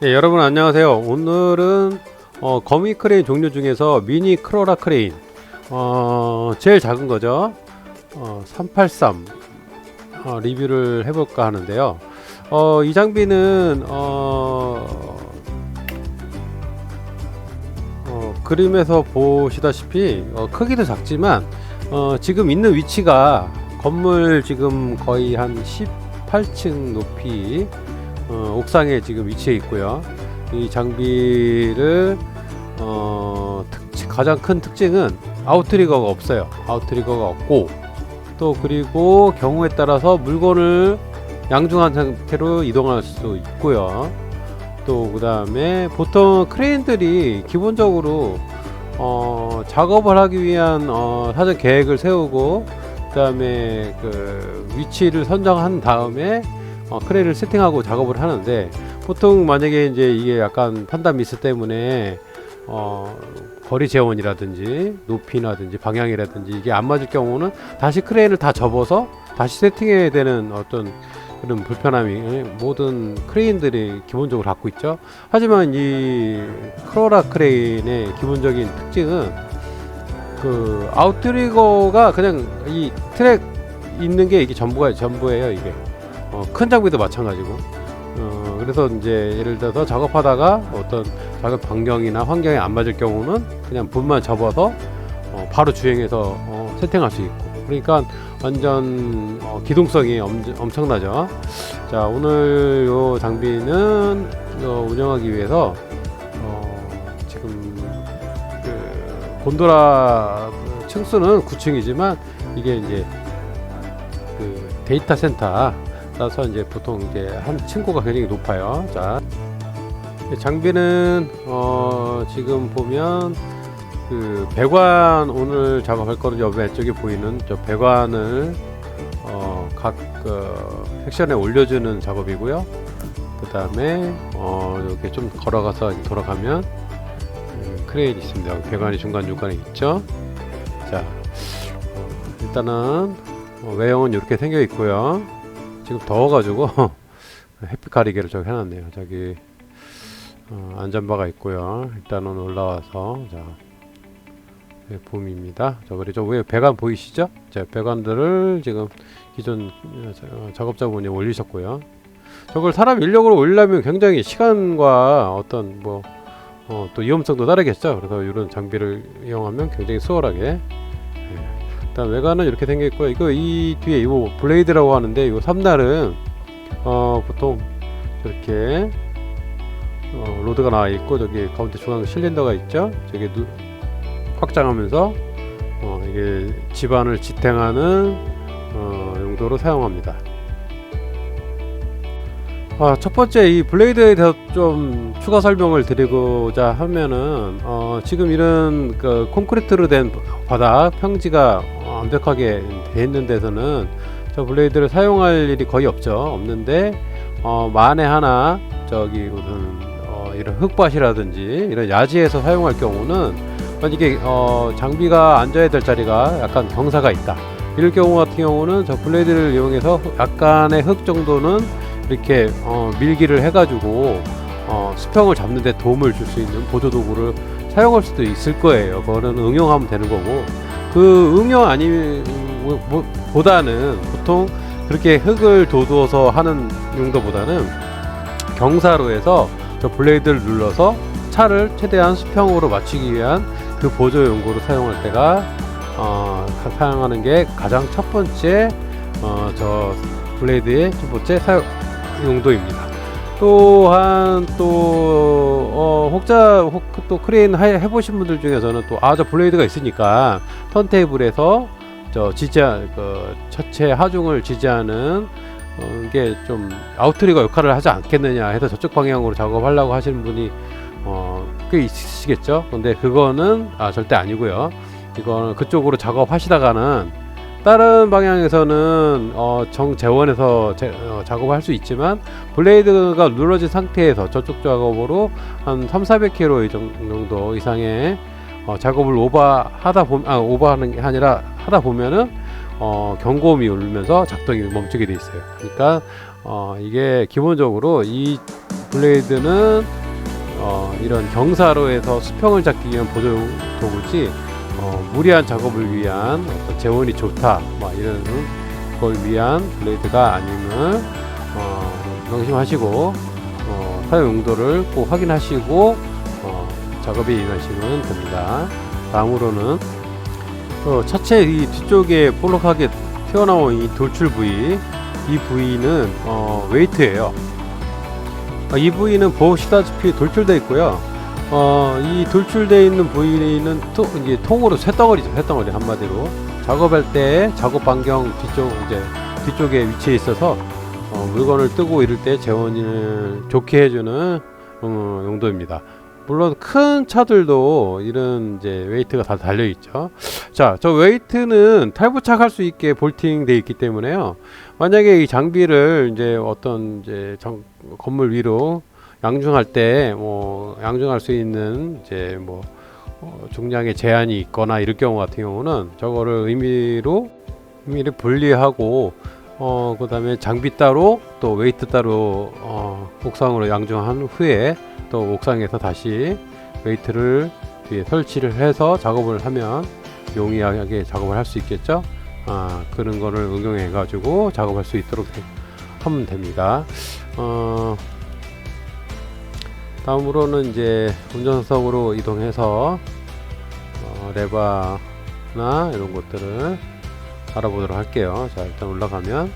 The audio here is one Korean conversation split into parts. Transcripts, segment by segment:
네, 여러분 안녕하세요. 오늘은 거미 크레인 종류 중에서 미니 크로라 크레인 제일 작은 거죠. 383 리뷰를 해볼까 하는데요. 이 장비는 그림에서 보시다시피 크기도 작지만 지금 있는 위치가 건물 지금 거의 한 18층 높이 옥상에 지금 위치해 있고요. 이 장비를 가장 큰 특징은 아웃트리거가 없어요. 아웃트리거가 없고, 또 그리고 경우에 따라서 물건을 양중한 상태로 이동할 수 있고요. 또 그 다음에 보통 크레인들이 기본적으로 작업을 하기 위한 사전 계획을 세우고, 그 다음에 그 위치를 선정한 다음에 크레인을 세팅하고 작업을 하는데, 보통 만약에 이제 이게 약간 판단 미스 때문에 거리 재원이라든지 높이라든지 방향이라든지 이게 안 맞을 경우는 다시 크레인을 다 접어서 다시 세팅해야 되는 어떤 그런 불편함이 모든 크레인들이 기본적으로 갖고 있죠. 하지만 이 크로라 크레인의 기본적인 특징은 그 아웃트리거가 그냥 이 트랙 있는 게 이게 전부예요. 이게 큰 장비도 마찬가지고. 그래서 이제 예를 들어서 작업하다가 어떤 작업 반경이나 환경에 안 맞을 경우는 그냥 분만 접어서 바로 주행해서 세팅할 수 있고, 그러니까 완전 기동성이 엄청나죠. 자, 오늘 요 장비는 운영하기 위해서 지금 그 곤도라 층수는 9층이지만 이게 이제 그 데이터 센터 따라서 이제 보통 이제 한 층고가 굉장히 높아요. 자, 장비는 지금 보면 그 배관, 오늘 작업할 거는 옆 왼쪽에 보이는 저 배관을 각 섹션에 올려주는 작업이고요. 그 다음에 이렇게 좀 걸어가서 돌아가면 크레인이 있습니다. 배관이 중간중간에 있죠. 자, 일단은 외형은 이렇게 생겨 있고요. 지금 더워가지고 햇빛 가리개를 저기 해놨네요. 저기 안전바가 있고요. 일단은 올라와서, 자, 봄입니다. 자, 그리고 저 위에 배관 보이시죠? 자, 배관들을 지금 기존 작업자분이 올리셨고요. 저걸 사람 인력으로 올리려면 굉장히 시간과 어떤 또 위험성도 따르겠죠. 그래서 이런 장비를 이용하면 굉장히 수월하게. 일단 외관은 이렇게 생겼고요. 이거 이 뒤에 이거 블레이드라고 하는데, 이거 3날은 보통 저렇게 로드가 나와 있고, 저기 가운데 중앙 실린더가 있죠. 저게 확장하면서 이게 집안을 지탱하는 용도로 사용합니다. 첫 번째 이 블레이드에 대해서 좀 추가 설명을 드리고자 하면은 지금 이런 그 콘크리트로 된 바닥 평지가 완벽하게 돼 있는 데서는 저 블레이드를 사용할 일이 거의 없는데 만에 하나 저기 무슨 이런 흙밭이라든지 이런 야지에서 사용할 경우는 만약에 장비가 앉아야 될 자리가 약간 경사가 있다, 이럴 경우 같은 경우는 저 블레이드를 이용해서 약간의 흙 정도는 이렇게 밀기를 해가지고 수평을 잡는 데 도움을 줄 수 있는 보조 도구를 사용할 수도 있을 거예요. 그거는 응용하면 되는 거고, 그 응용 보다는 보통 그렇게 흙을 돋워서 하는 용도보다는 경사로 해서 저 블레이드를 눌러서 차를 최대한 수평으로 맞추기 위한 그 보조 용도로 사용할 때가 사용하는 게 가장 첫 번째 저 블레이드의 첫 번째 사용 용도입니다. 또한 또 크레인 해보신 분들 중에서는 저 블레이드가 있으니까 턴테이블에서 저 전체 하중을 지지하는 이게 좀 아웃트리거 역할을 하지 않겠느냐 해서 저쪽 방향으로 작업하려고 하시는 분이 꽤 있으시겠죠. 근데 그거는 절대 아니고요. 이거는 그쪽으로 작업하시다가는 다른 방향에서는 정재원에서 작업할 수 있지만, 블레이드가 누러진 상태에서 저쪽 작업으로 한 300-400km 정도 이상의 작업을 오버하는 게 아니라 하다 보면은 경고음이 울면서 작동이 멈추게 돼 있어요. 그러니까 이게 기본적으로 이 블레이드는 이런 경사로에서 수평을 잡기 위한 보조 도구지 무리한 작업을 위한 어떤 재원이 좋다 이런 걸 위한 블레이드가 아님을 명심하시고 사용 용도를 꼭 확인하시고 작업에 임하시면 됩니다. 다음으로는 차체 이 뒤쪽에 볼록하게 튀어나온 이 돌출 부위, 이 부위는 웨이트예요. 이 부위는 보시다시피 돌출되어 있고요. 이 돌출되어 있는 부위는 이제 통으로 쇳덩어리죠. 쇳덩어리 한마디로 작업할 때 작업 반경 뒤쪽에 위치해 있어서 물건을 뜨고 이럴 때 재원을 좋게 해주는 용도입니다. 물론 큰 차들도 이런 이제 웨이트가 다 달려 있죠. 자, 저 웨이트는 탈부착할 수 있게 볼팅 되어 있기 때문에요. 만약에 이 장비를 이제 어떤 이제 건물 위로 양중할 때 양중할 수 있는 이제 중량의 제한이 있거나 이럴 경우 같은 경우는 저거를 의미를 분리하고 그 다음에 장비 따로 또 웨이트 따로 옥상으로 양중한 후에 또 옥상에서 다시 웨이트를 뒤에 설치를 해서 작업을 하면 용이하게 작업을 할 수 있겠죠. 그런 거를 응용해 가지고 작업할 수 있도록 하면 됩니다. 다음으로는 이제 운전석으로 이동해서 레바나 이런 것들을 알아보도록 할게요. 자, 일단 올라가면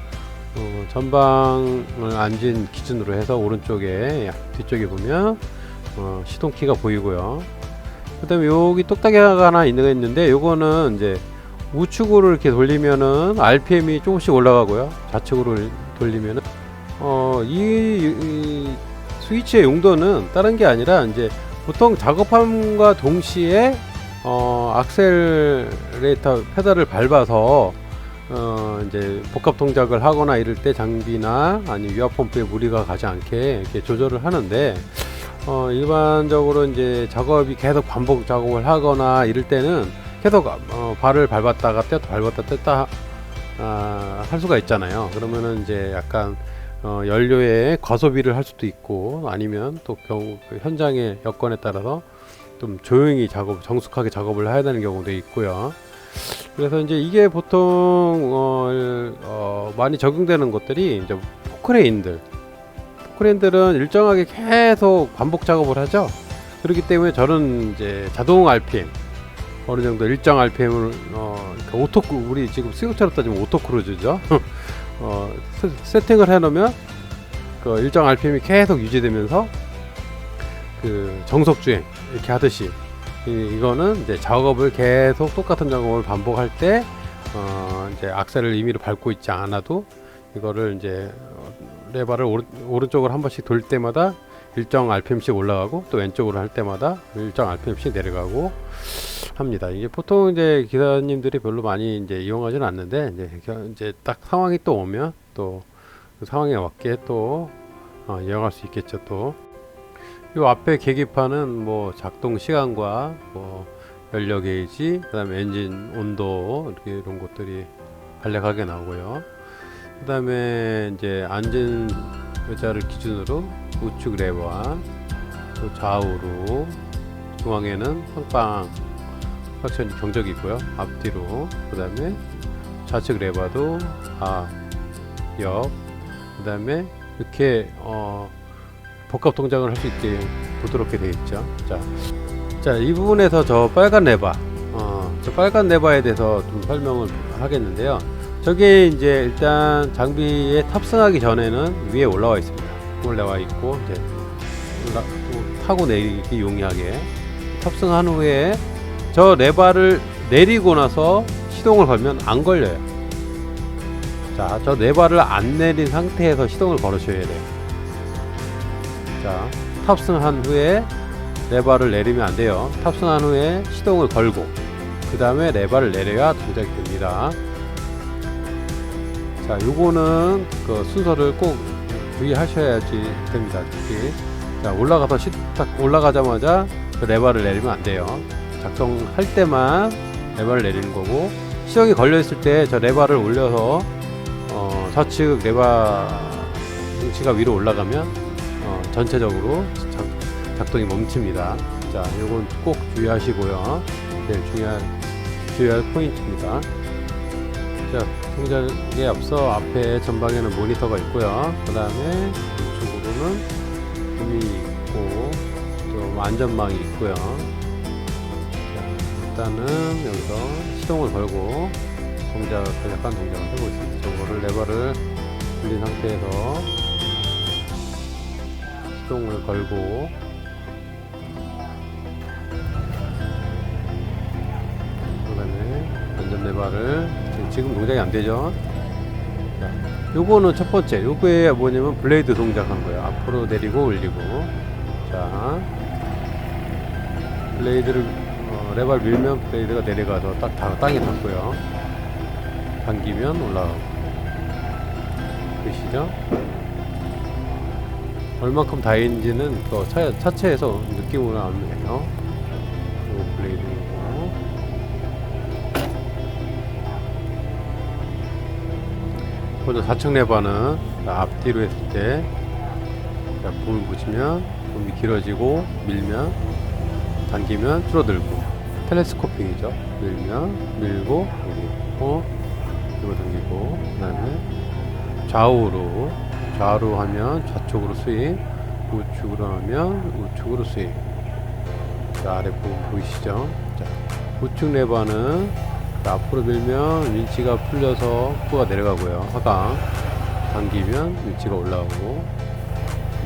전방을 앉은 기준으로 해서 오른쪽에 뒤쪽에 보면 시동키가 보이고요. 그 다음에 여기 똑딱이가 하나 있는데 요거는 이제 우측으로 이렇게 돌리면은 RPM이 조금씩 올라가고요. 좌측으로 돌리면은 이 스위치의 용도는 다른 게 아니라 이제 보통 작업함과 동시에 악셀레이터 페달을 밟아서 이제 복합 동작을 하거나 이럴 때 장비나 아니 유압 펌프에 무리가 가지 않게 이렇게 조절을 하는데 일반적으로 이제 작업이 계속 반복 작업을 하거나 이럴 때는 계속 발을 밟았다가 뗐다 할 수가 있잖아요. 그러면은 이제 약간 연료에 과소비를 할 수도 있고 아니면 또 현장의 여건에 따라서 좀 조용히 정숙하게 작업을 해야 되는 경우도 있고요. 그래서 이제 이게 보통 많이 적용되는 것들이 이제 포크레인들은 일정하게 계속 반복 작업을 하죠. 그렇기 때문에 저는 이제 자동 RPM 어느 정도 일정 RPM을 우리 지금 승용차로 따지면 오토크루즈죠. 세팅을 해놓으면 그 일정 RPM이 계속 유지되면서 그 정속주행 이렇게 하듯이 이거는 이제 작업을 계속 똑같은 작업을 반복할 때 이제 악셀을 임의로 밟고 있지 않아도 이거를 이제 레버를 오른쪽으로 한 번씩 돌 때마다 일정 RPM씩 올라가고 또 왼쪽으로 할 때마다 일정 RPM씩 내려가고 합니다. 이게 보통 이제 기사님들이 별로 많이 이제 이용하지는 않는데 이제 딱 상황이 또 오면 또 그 상황에 맞게 또 이용할 수 있겠죠. 또 요 앞에 계기판은 작동 시간과 연료 게이지, 그다음에 엔진 온도 이런 것들이 간략하게 나오고요. 그다음에 이제 앉은 의자를 기준으로 우측 레버와 또 좌우로 중앙에는 상방 확실히 경적이 있고요. 앞뒤로 그다음에 좌측 레버도 옆 그다음에 이렇게 복합 동작을 할 수 있게 부드럽게 되어 있죠. 자, 이 부분에서 저 빨간 레버에 대해서 좀 설명을 하겠는데요. 저게 이제 일단 장비에 탑승하기 전에는 위에 올라와 있습니다. 올라와 있고 이제 타고 내리기 용이하게 탑승한 후에 저 레버를 내리고 나서 시동을 걸면 안 걸려요. 자, 저 레버를 안 내린 상태에서 시동을 걸으셔야 돼요. 자, 탑승한 후에 레버를 내리면 안 돼요. 탑승한 후에 시동을 걸고 그 다음에 레버를 내려야 동작이 됩니다. 자, 요거는 그 순서를 꼭 주의하셔야지 됩니다. 특히 자, 올라가자마자 그 레버를 내리면 안 돼요. 작동할 때만 레버를 내리는 거고, 시동이 걸려 있을 때 저 레버를 올려서 좌측 레버 등치가 위로 올라가면 전체적으로 작동이 멈춥니다. 자, 요건 꼭 주의하시고요. 제일 주의할 포인트입니다. 자, 동작에 앞서 앞에 전방에는 모니터가 있고요. 그 다음에 이쪽으로는 붐이 있고 또 안전망이 있고요. 자, 일단은 여기서 시동을 걸고 약간 동작을 하고 있습니다. 저거를 레버를 돌린 상태에서 시동을 걸고 그 다음에 안전 레버를 지금 동작이 안 되죠. 자, 요거는 첫 번째, 요거에 뭐냐면 블레이드 동작한 거예요. 앞으로 내리고 올리고. 자, 블레이드를 레버를 밀면 블레이드가 내려가서 딱 땅에 닿고요. 당기면 올라가고. 보이시죠? 얼만큼 닿인지는 또 차체에서 느낌으로 알면 돼요. 요 블레이드이고. 먼저 4층 레버는 앞뒤로 했을 때 붐을 붙이면 붐이 길어지고 밀면 당기면 줄어들고 텔레스코픽이죠. 밀면 밀고 당기고 그리고 당기고 그 다음에 좌우로 하면 좌쪽으로 스윙, 우측으로 하면 우측으로 스윙. 자, 아래 부분 보이시죠? 자, 우측 레버는 앞으로 밀면 윈치가 풀려서 후가 내려가고요. 하강 당기면 윈치가 올라오고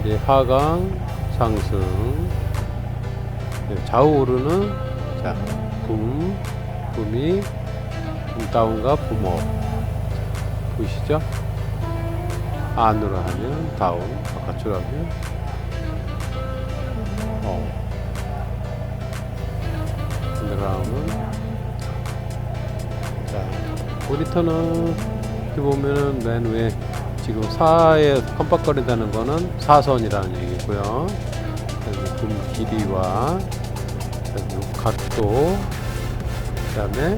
이제 하강 상승. 네, 좌우로는 자, 붐 다운과 붐업 보이시죠? 안으로 하면 다운, 바깥으로 하면 underground. 자, 모니터는 이렇게 보면은 맨 위에 지금 4에 깜빡거린다는 거는 4선이라는 얘기고요. 붐 길이와 각도, 그 다음에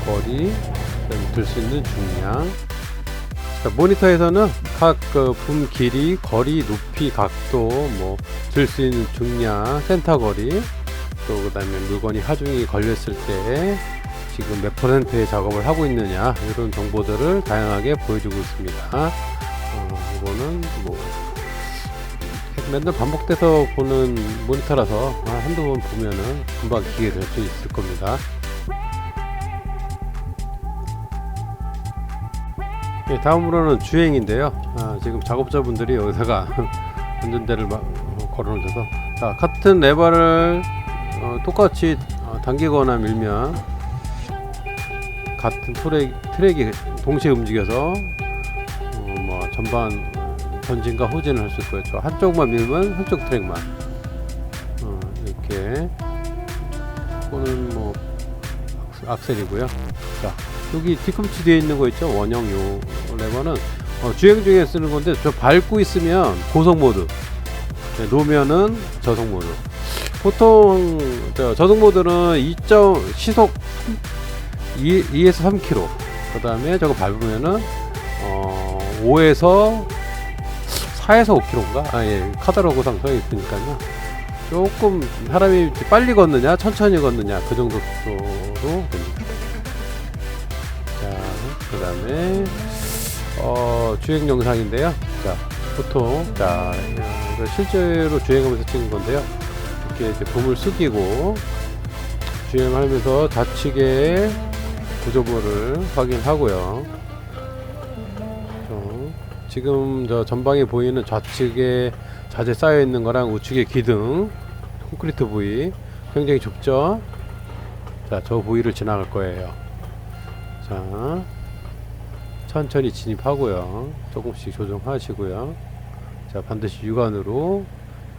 거리, 들 수 있는 중량. 자, 모니터에서는 각 붐 길이, 거리, 높이, 각도, 들 수 있는 중량, 센터 거리, 또 그 다음에 물건이 하중이 걸렸을 때 지금 몇 %의 작업을 하고 있느냐, 이런 정보들을 다양하게 보여주고 있습니다. 이거는 맨날 반복돼서 보는 모니터라서 한두 번 보면은 금방 기계 될 수 있을 겁니다. 네, 다음으로는 주행인데요. 지금 작업자분들이 여기다가 운전대를 걸어놓으셔서, 자, 같은 레버를 똑같이 당기거나 밀면 같은 트랙이 동시에 움직여서 전방 전진과 후진을 할 수 있고요. 한쪽만 밀면 한쪽 트랙만 이렇게. 이거는 악셀이고요. 자, 여기 뒤꿈치 뒤에 있는 거 있죠? 원형 요 레버는 주행 중에 쓰는 건데, 저 밟고 있으면 고속 모드, 네, 놓으면은 저속 모드. 보통 저속 모드는 시속 2에서 3km, 그 다음에 저거 밟으면은 5에서 4에서 5km인가? 예, 카탈로그상 써 있으니까요. 조금 사람이 빨리 걷느냐 천천히 걷느냐 그 정도 속도로 됩니다. 자, 그 다음에 주행 영상인데요. 자, 보통 이거 실제로 주행하면서 찍은 건데요. 이렇게 이제 붐을 숙이고 주행하면서 좌측의 구조물을 확인하고요. 지금 저 전방에 보이는 좌측에 자재 쌓여 있는 거랑 우측의 기둥, 콘크리트 부위 굉장히 좁죠. 자, 저 부위를 지나갈 거예요. 자, 천천히 진입하고요. 조금씩 조정하시고요. 자, 반드시 육안으로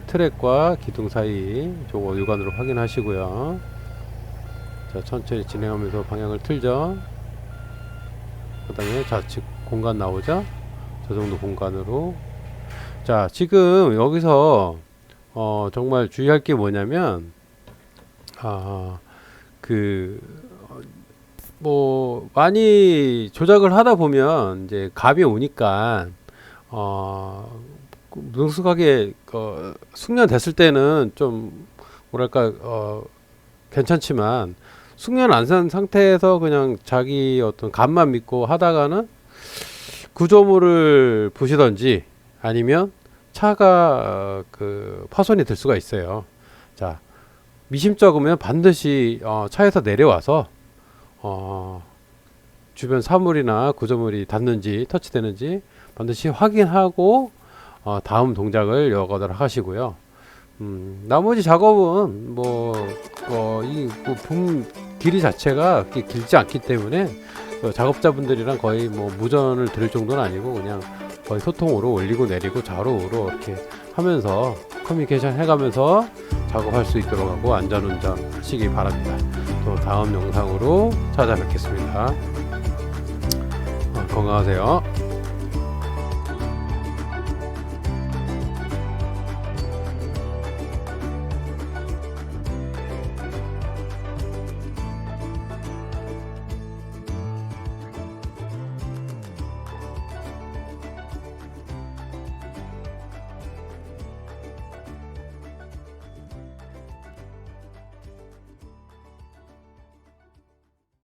트랙과 기둥 사이 저거 육안으로 확인하시고요. 자, 천천히 진행하면서 방향을 틀죠. 그 다음에 좌측 공간 나오죠. 저 정도 공간으로. 자, 지금 여기서 정말 주의할 게 뭐냐면, 많이 조작을 하다 보면 이제 감이 오니까 능숙하게 숙련됐을 때는 좀 뭐랄까 괜찮지만 숙련 안 한 상태에서 그냥 자기 어떤 감만 믿고 하다가는 구조물을 부시던지 아니면 차가 파손이 될 수가 있어요. 자, 미심쩍으면 반드시 차에서 내려와서 주변 사물이나 구조물이 닿는지 터치되는지 반드시 확인하고 다음 동작을 이어가도록 하시고요. 나머지 작업은 봄 길이 자체가 그렇게 길지 않기 때문에 작업자분들이랑 거의 무전을 들을 정도는 아니고 그냥 거의 소통으로 올리고 내리고 자로우로 이렇게 하면서 커뮤니케이션 해가면서 작업할 수 있도록 하고 안전운전 하시기 바랍니다. 또 다음 영상으로 찾아뵙겠습니다. 건강하세요.